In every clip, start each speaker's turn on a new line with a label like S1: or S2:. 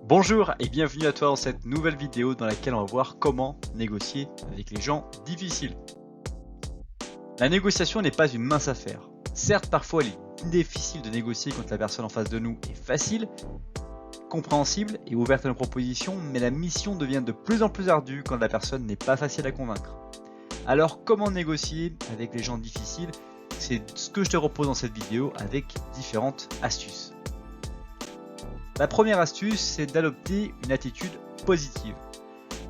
S1: Bonjour et bienvenue à toi dans cette nouvelle vidéo dans laquelle on va voir comment négocier avec les gens difficiles. La négociation n'est pas une mince affaire. Certes, parfois il est difficile de négocier quand la personne en face de nous est facile, compréhensible et ouverte à nos propositions, mais la mission devient de plus en plus ardue quand la personne n'est pas facile à convaincre. Alors comment négocier avec les gens difficiles? C'est ce que je te propose dans cette vidéo avec différentes astuces. La première astuce, c'est d'adopter une attitude positive.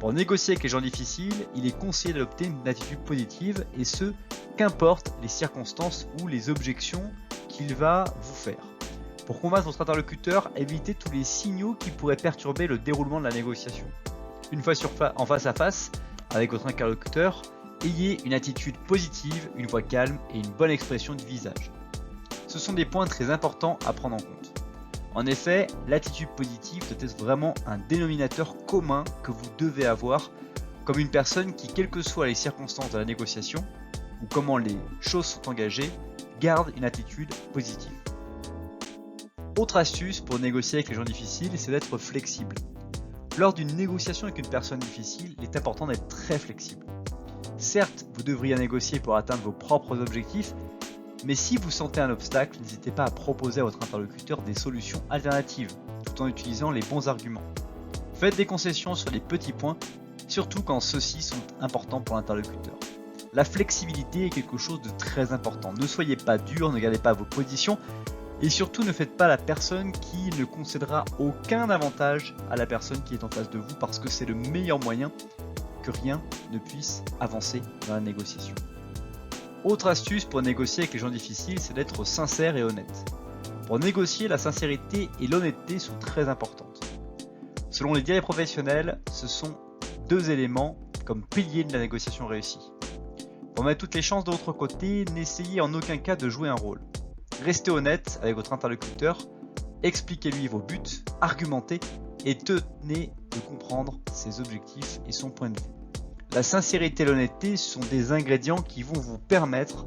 S1: Pour négocier avec les gens difficiles, il est conseillé d'adopter une attitude positive et ce, qu'importe les circonstances ou les objections qu'il va vous faire. Pour convaincre votre interlocuteur, évitez tous les signaux qui pourraient perturber le déroulement de la négociation. Une fois en face à face avec votre interlocuteur, ayez une attitude positive, une voix calme et une bonne expression du visage. Ce sont des points très importants à prendre en compte. En effet, l'attitude positive doit être vraiment un dénominateur commun que vous devez avoir comme une personne qui, quelles que soient les circonstances de la négociation ou comment les choses sont engagées, garde une attitude positive. Autre astuce pour négocier avec les gens difficiles, c'est d'être flexible. Lors d'une négociation avec une personne difficile, il est important d'être très flexible. Certes, vous devriez négocier pour atteindre vos propres objectifs, mais si vous sentez un obstacle, n'hésitez pas à proposer à votre interlocuteur des solutions alternatives, tout en utilisant les bons arguments. Faites des concessions sur les petits points, surtout quand ceux-ci sont importants pour l'interlocuteur. La flexibilité est quelque chose de très important. Ne soyez pas dur, ne gardez pas vos positions, et surtout ne faites pas la personne qui ne concédera aucun avantage à la personne qui est en face de vous, parce que c'est le meilleur moyen que rien ne puisse avancer dans la négociation. Autre astuce pour négocier avec les gens difficiles, c'est d'être sincère et honnête. Pour négocier, la sincérité et l'honnêteté sont très importantes. Selon les dires professionnels, ce sont deux éléments comme piliers de la négociation réussie. Pour mettre toutes les chances de votre côté, n'essayez en aucun cas de jouer un rôle. Restez honnête avec votre interlocuteur, expliquez-lui vos buts, argumentez et tenez de comprendre ses objectifs et son point de vue. La sincérité et l'honnêteté sont des ingrédients qui vont vous permettre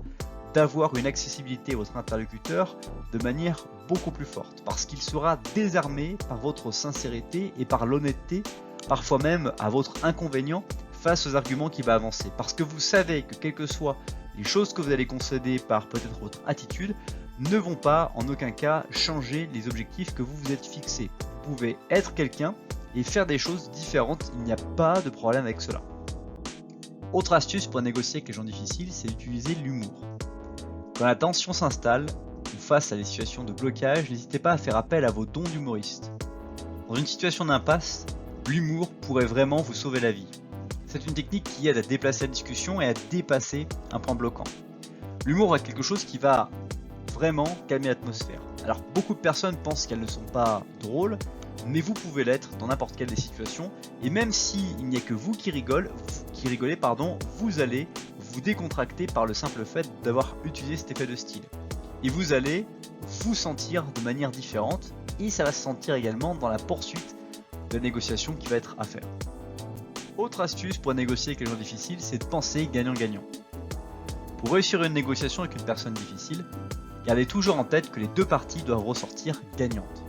S1: d'avoir une accessibilité à votre interlocuteur de manière beaucoup plus forte, parce qu'il sera désarmé par votre sincérité et par l'honnêteté, parfois même à votre inconvénient face aux arguments qu'il va avancer, parce que vous savez que quelles que soient les choses que vous allez concéder par peut-être votre attitude, ne vont pas en aucun cas changer les objectifs que vous vous êtes fixés. Vous pouvez être quelqu'un et faire des choses différentes, il n'y a pas de problème avec cela. Autre astuce pour négocier avec les gens difficiles, c'est d'utiliser l'humour. Quand la tension s'installe ou face à des situations de blocage, n'hésitez pas à faire appel à vos dons d'humoriste. Dans une situation d'impasse, l'humour pourrait vraiment vous sauver la vie. C'est une technique qui aide à déplacer la discussion et à dépasser un point bloquant. L'humour est quelque chose qui va vraiment calmer l'atmosphère. Alors beaucoup de personnes pensent qu'elles ne sont pas drôles, mais vous pouvez l'être dans n'importe quelle des situations, et même s'il n'y a que vous qui rigolez, vous allez vous décontracter par le simple fait d'avoir utilisé cet effet de style. Et vous allez vous sentir de manière différente, et ça va se sentir également dans la poursuite de la négociation qui va être à faire. Autre astuce pour négocier avec les gens difficiles, c'est de penser gagnant-gagnant. Pour réussir une négociation avec une personne difficile, gardez toujours en tête que les deux parties doivent ressortir gagnantes.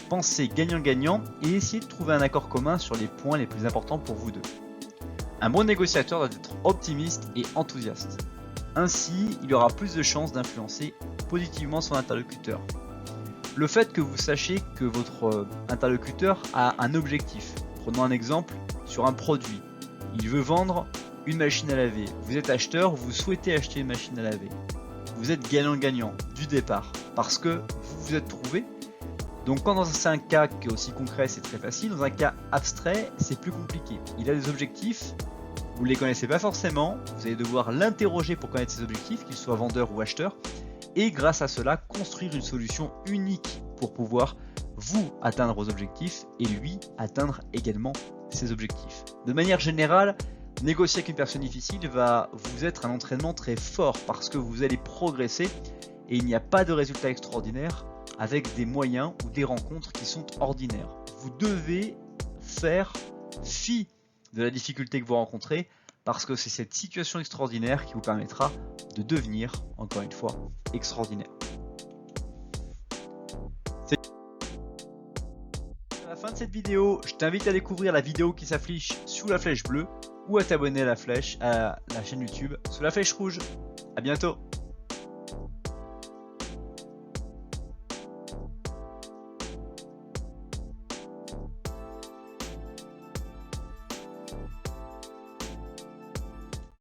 S1: Pensez gagnant-gagnant et essayez de trouver un accord commun sur les points les plus importants pour vous deux. Un bon négociateur doit être optimiste et enthousiaste. Ainsi, il aura plus de chances d'influencer positivement son interlocuteur. Le fait que vous sachiez que votre interlocuteur a un objectif. Prenons un exemple sur un produit. Il veut vendre une machine à laver. Vous êtes acheteur, vous souhaitez acheter une machine à laver. Vous êtes gagnant-gagnant du départ parce que vous vous êtes trouvé. Donc quand dans un cas qui est aussi concret, c'est très facile. Dans un cas abstrait, c'est plus compliqué. Il a des objectifs, vous ne les connaissez pas forcément. Vous allez devoir l'interroger pour connaître ses objectifs, qu'il soit vendeur ou acheteur. Et grâce à cela, construire une solution unique pour pouvoir vous atteindre vos objectifs et lui atteindre également ses objectifs. De manière générale, négocier avec une personne difficile va vous être un entraînement très fort parce que vous allez progresser et il n'y a pas de résultat extraordinaire avec des moyens ou des rencontres qui sont ordinaires. Vous devez faire fi de la difficulté que vous rencontrez parce que c'est cette situation extraordinaire qui vous permettra de devenir, encore une fois, extraordinaire. À la fin de cette vidéo, je t'invite à découvrir la vidéo qui s'affiche sous la flèche bleue ou à t'abonner à la chaîne YouTube sous la flèche rouge. À bientôt.